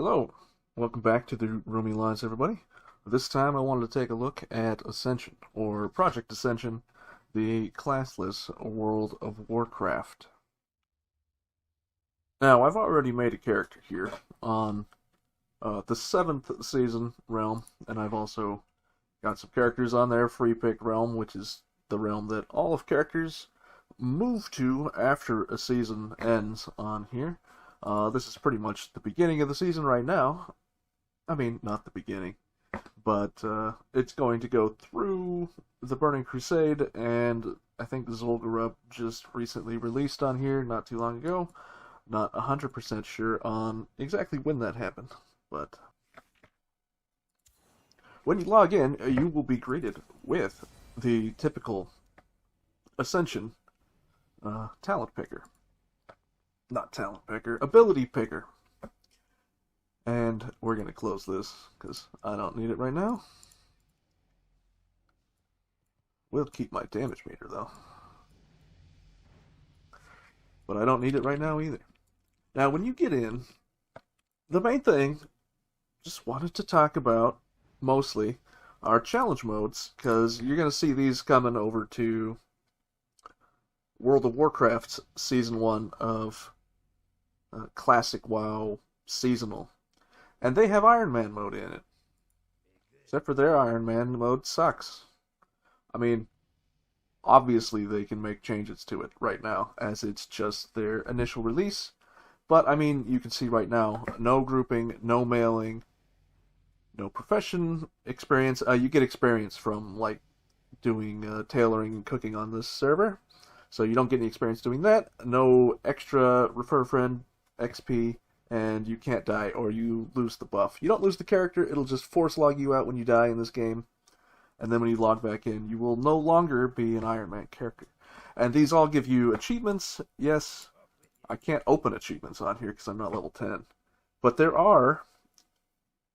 Hello, welcome back to the Roomy Lines, everybody. This time I wanted to take a look at Ascension, or Project Ascension, the classless World of Warcraft. Now, I've already made a character here on the 7th season realm, and I've also got some characters on there, free pick realm, which is the realm that all of characters move to after a season ends on here. This is pretty much the beginning of the season right now. I mean, not the beginning, but it's going to go through the Burning Crusade, and I think Zul'Gurub just recently released on here not too long ago. Not 100% sure on exactly when that happened, but when you log in, you will be greeted with the typical Ascension talent picker. Not talent picker, ability picker. And we're going to close this because I don't need it right now. We'll keep my damage meter though. But I don't need it right now either. Now, when you get in, the main thing, just wanted to talk about mostly are challenge modes, because you're going to see these coming over to World of Warcraft's Season 1 of Classic WoW Seasonal. And they have Iron Man mode in it. Except for their Iron Man mode sucks. I mean, obviously they can make changes to it right now, as it's just their initial release. But, I mean, you can see right now, no grouping, no mailing, no profession experience. You get experience from, like, doing tailoring and cooking on this server. So you don't get any experience doing that. No extra refer friend XP, and you can't die or you lose the buff. You don't lose the character, it'll just force log you out when you die in this game. And then when you log back in, you will no longer be an Iron Man character. And these all give you achievements, yes. I can't open achievements on here because I'm not level 10. But there are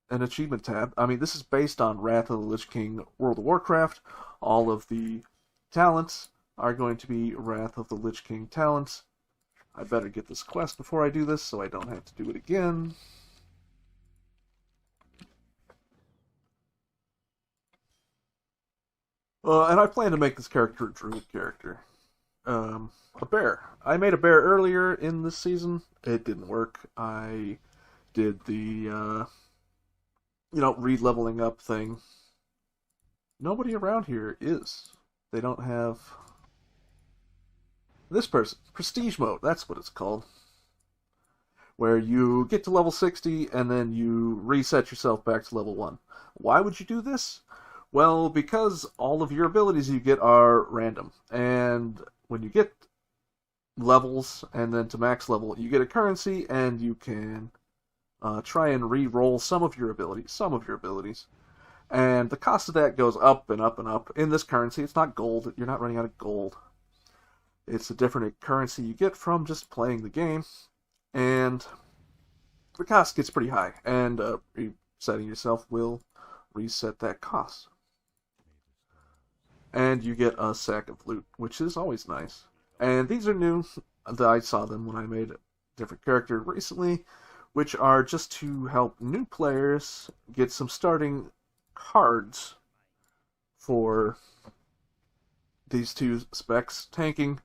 an achievement tab. I mean, this is based on Wrath of the Lich King World of Warcraft. All of the talents are going to be Wrath of the Lich King talents. I better get this quest before I do this so I don't have to do it again. And I plan to make this character a druid character. A bear. I made a bear earlier in this season. It didn't work. I did the, re-leveling up thing. Nobody around here is. They don't have this person. Prestige mode, that's what it's called. Where you get to level 60 and then you reset yourself back to level 1. Why would you do this? Well, because all of your abilities you get are random. And when you get levels and then to max level, you get a currency and you can try and re-roll some of your abilities. And the cost of that goes up and up and up. In this currency, it's not gold. You're not running out of gold. It's a different currency you get from just playing the game. And the cost gets pretty high. And resetting yourself will reset that cost. And you get a sack of loot, which is always nice. And these are new. I saw them when I made a different character recently, which are just to help new players get some starting cards for these two specs. Tanking,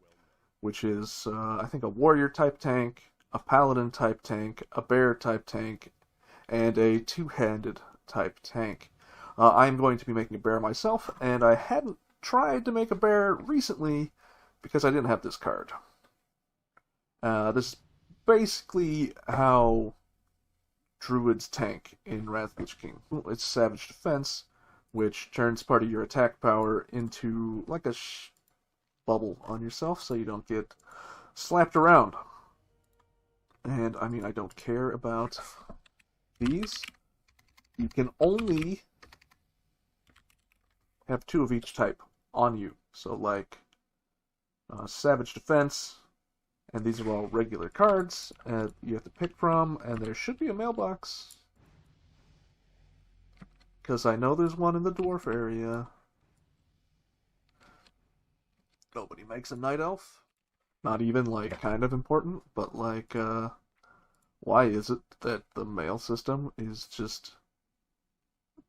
which is, I think, a warrior type tank, a paladin type tank, a bear type tank, and a two-handed type tank. I'm going to be making a bear myself, and I hadn't tried to make a bear recently because I didn't have this card. This is basically how druids tank in Wrath of the Lich King. It's Savage Defense, which turns part of your attack power into like a bubble on yourself so you don't get slapped around. And, I mean, I don't care about these. You can only have 2 of each type on you. So, like, Savage Defense, and these are all regular cards you have to pick from, and there should be a mailbox. Because I know there's one in the dwarf area. Nobody makes a night elf. Not even, like, kind of important, but, like, Why is it that the mail system is just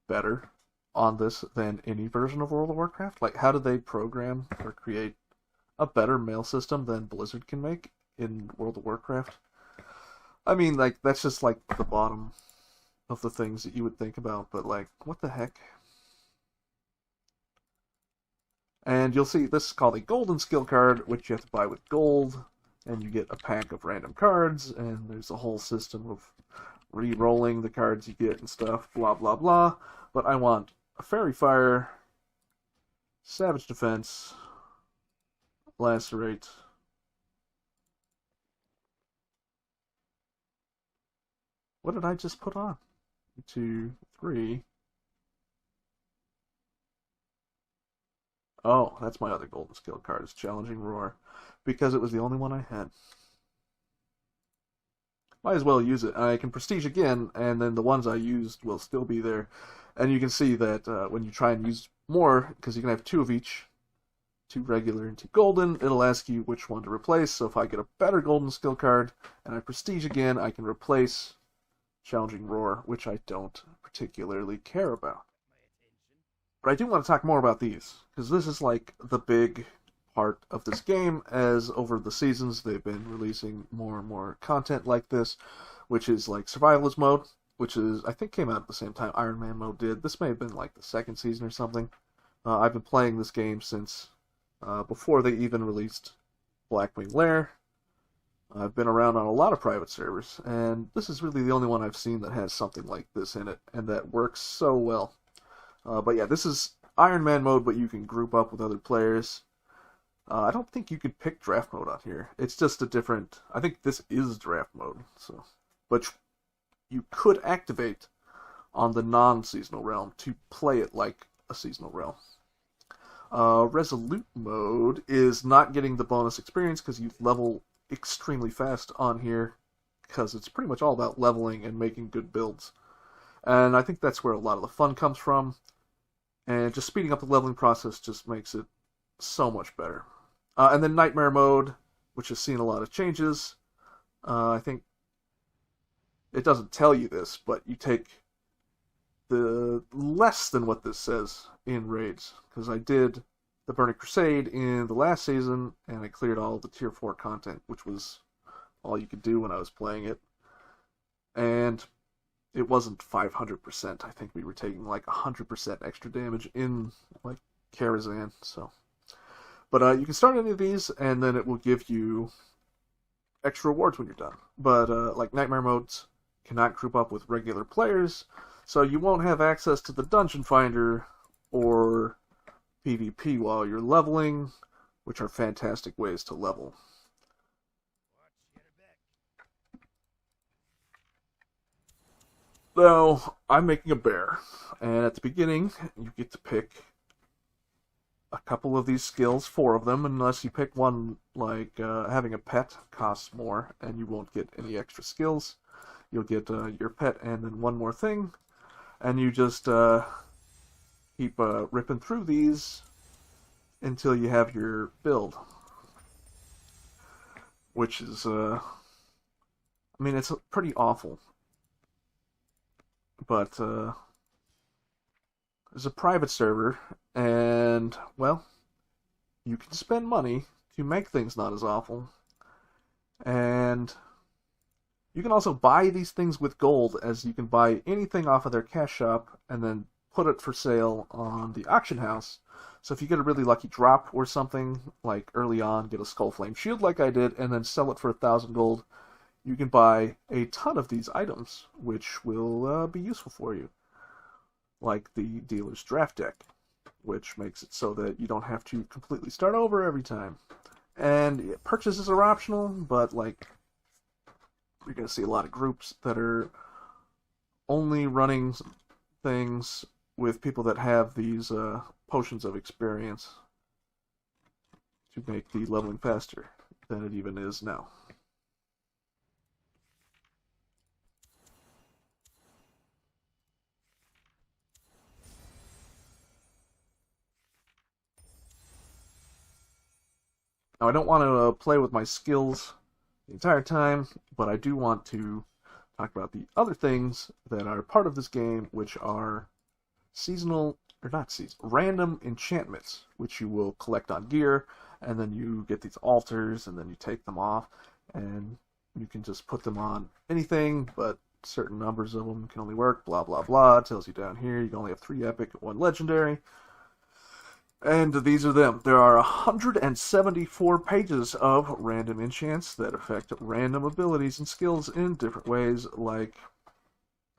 better on this than any version of World of Warcraft? Like, how did they program or create a better mail system than Blizzard can make in World of Warcraft? I mean, like, that's just like the bottom of the things that you would think about, but like, what the heck? And you'll see this is called a golden skill card, which you have to buy with gold, and you get a pack of random cards, and there's a whole system of re-rolling the cards you get and stuff, blah blah blah. But I want a Fairy Fire, Savage Defense, Lacerate, what did I just put on? 2, 3. Oh, that's my other golden skill card, is Challenging Roar, because it was the only one I had. Might as well use it. I can prestige again, and then the ones I used will still be there. And you can see that when you try and use more, because you can have 2 of each, 2 regular and 2 golden, it'll ask you which one to replace. So if I get a better golden skill card and I prestige again, I can replace Challenging Roar, which I don't particularly care about. But I do want to talk more about these, because this is like the big part of this game, as over the seasons they've been releasing more and more content like this, which is like Survivalist mode, which is, I think, came out at the same time Iron Man mode did. This may have been like the 2nd season or something. I've been playing this game since before they even released Blackwing Lair. I've been around on a lot of private servers, and this is really the only one I've seen that has something like this in it, and that works so well. But yeah, this is Iron Man mode, but you can group up with other players. I don't think you could pick draft mode on here. It's just a different... I think this is draft mode, so... But you could activate on the non-seasonal realm to play it like a seasonal realm. Resolute mode is not getting the bonus experience because you level extremely fast on here, because it's pretty much all about leveling and making good builds. And I think that's where a lot of the fun comes from. And just speeding up the leveling process just makes it so much better. And then Nightmare mode, which has seen a lot of changes. I think it doesn't tell you this, but you take the less than what this says in raids. Because I did the Burning Crusade in the last season, and I cleared all the Tier 4 content, which was all you could do when I was playing it. And it wasn't 500%. I think we were taking like 100% extra damage in like Karazhan. So, but you can start any of these, and then it will give you extra rewards when you're done. But like Nightmare modes cannot group up with regular players, so you won't have access to the Dungeon Finder or PvP while you're leveling, which are fantastic ways to level. So, I'm making a bear, and at the beginning, you get to pick a couple of these skills, 4 of them, unless you pick one, like having a pet costs more, and you won't get any extra skills. You'll get your pet and then one more thing, and you just keep ripping through these until you have your build, which is, I mean, it's pretty awful. But it's a private server, and, well, you can spend money to make things not as awful. And you can also buy these things with gold, as you can buy anything off of their cash shop and then put it for sale on the auction house. So if you get a really lucky drop or something, like early on, get a Skullflame Shield like I did, and then sell it for 1,000 gold, you can buy a ton of these items, which will be useful for you. Like the dealer's draft deck, which makes it so that you don't have to completely start over every time. And purchases are optional, but like, you're going to see a lot of groups that are only running things with people that have these potions of experience to make the leveling faster than it even is now. Now, I don't want to play with my skills the entire time, but I do want to talk about the other things that are part of this game, which are seasonal, or not seasonal, random enchantments, which you will collect on gear, and then you get these altars, and then you take them off, and you can just put them on anything, but certain numbers of them can only work, blah, blah, blah. It tells you down here you can only have 3 epic, 1 legendary. And these are them. There are 174 pages of random enchants that affect random abilities and skills in different ways, like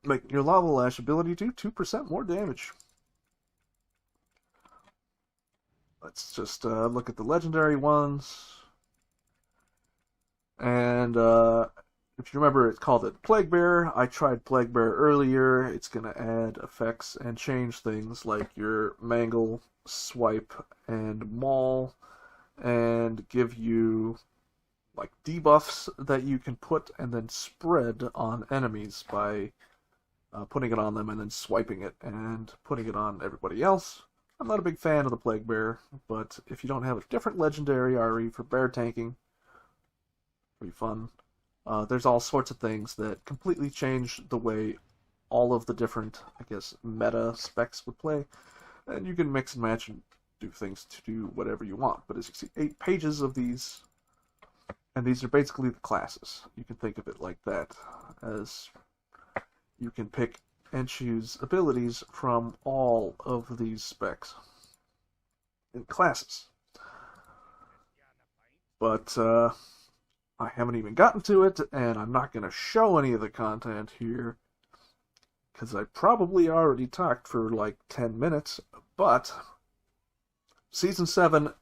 making your Lava Lash ability do 2% more damage. Let's just look at the legendary ones. And if you remember, it's called it Plague Bearer. I tried Plague Bearer earlier. It's going to add effects and change things like your Mangle, Swipe, and Maul, and give you like debuffs that you can put and then spread on enemies by putting it on them and then swiping it and putting it on everybody else. I'm not a big fan of the Plague Bearer, but if you don't have a different legendary RE for bear tanking, pretty fun. There's all sorts of things that completely change the way all of the different, I guess, meta specs would play. And you can mix and match and do things to do whatever you want. But as you see, 8 pages of these, and these are basically the classes. You can think of it like that, as you can pick and choose abilities from all of these specs and classes. But I haven't even gotten to it, and I'm not going to show any of the content here, because I probably already talked for like 10 minutes, but Season 7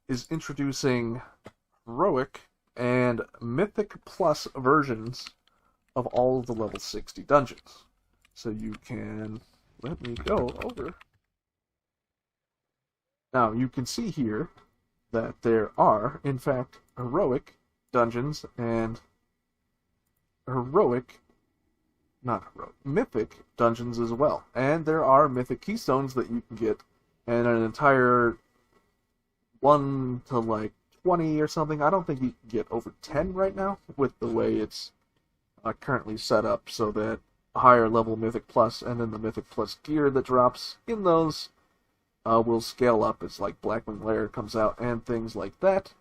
is introducing Heroic and Mythic Plus versions of all of the level 60 dungeons. So you can, let me go over. Now you can see here that there are, in fact, Heroic dungeons and Mythic dungeons as well. And there are Mythic Keystones that you can get, and an entire 1 to like 20 or something. I don't think you can get over 10 right now with the way it's currently set up, so that a higher level Mythic Plus and then the Mythic Plus gear that drops in those will scale up as like Blackwing Lair comes out and things like that.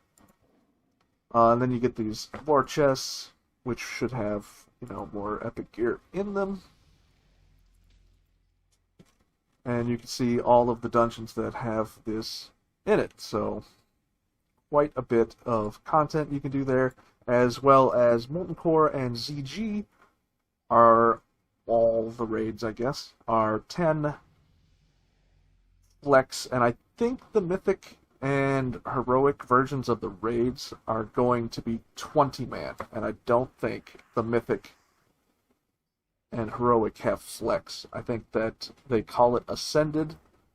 And then you get these war chests, which should have, you know, more epic gear in them. And you can see all of the dungeons that have this in it. So quite a bit of content you can do there, as well as Molten Core and ZG are all the raids, I guess, are 10 flex, and I think the Mythic and Heroic versions of the raids are going to be 20-man, and I don't think the Mythic and Heroic have flex. I think that they call it Ascended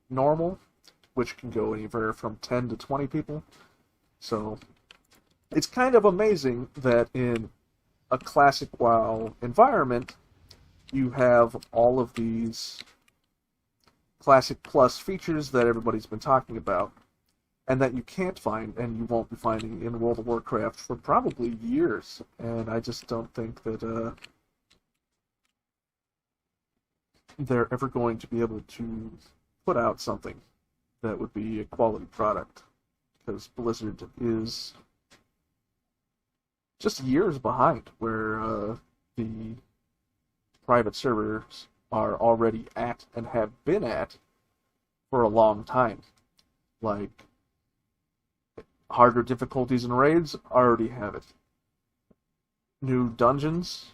Normal, which can go anywhere from 10 to 20 people. So it's kind of amazing that in a classic WoW environment, you have all of these Classic Plus features that everybody's been talking about, and that you can't find, and you won't be finding in World of Warcraft for probably years. And I just don't think that they're ever going to be able to put out something that would be a quality product, because Blizzard is just years behind where the private servers are already at and have been at for a long time. Like, harder difficulties in raids already have it. New dungeons,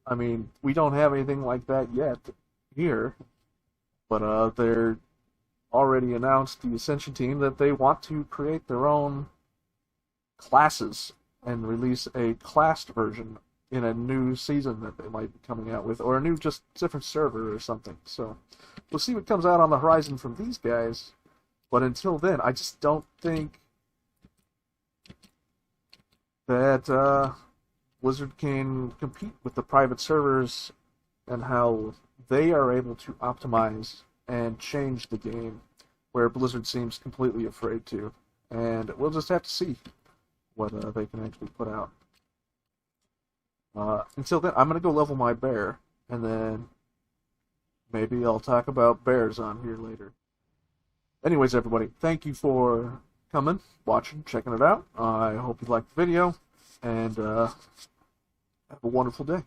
I mean, we don't have anything like that yet here, but they're already announced, the Ascension team, that they want to create their own classes and release a classed version in a new season that they might be coming out with, or a new, just different server or something. So we'll see what comes out on the horizon from these guys, but until then, I just don't think that Blizzard can compete with the private servers and how they are able to optimize and change the game, where Blizzard seems completely afraid to. And we'll just have to see what they can actually put out. Until then, I'm going to go level my bear, and then maybe I'll talk about bears on here later. Anyways, everybody, thank you for coming, watching, checking it out. I hope you liked the video, and have a wonderful day.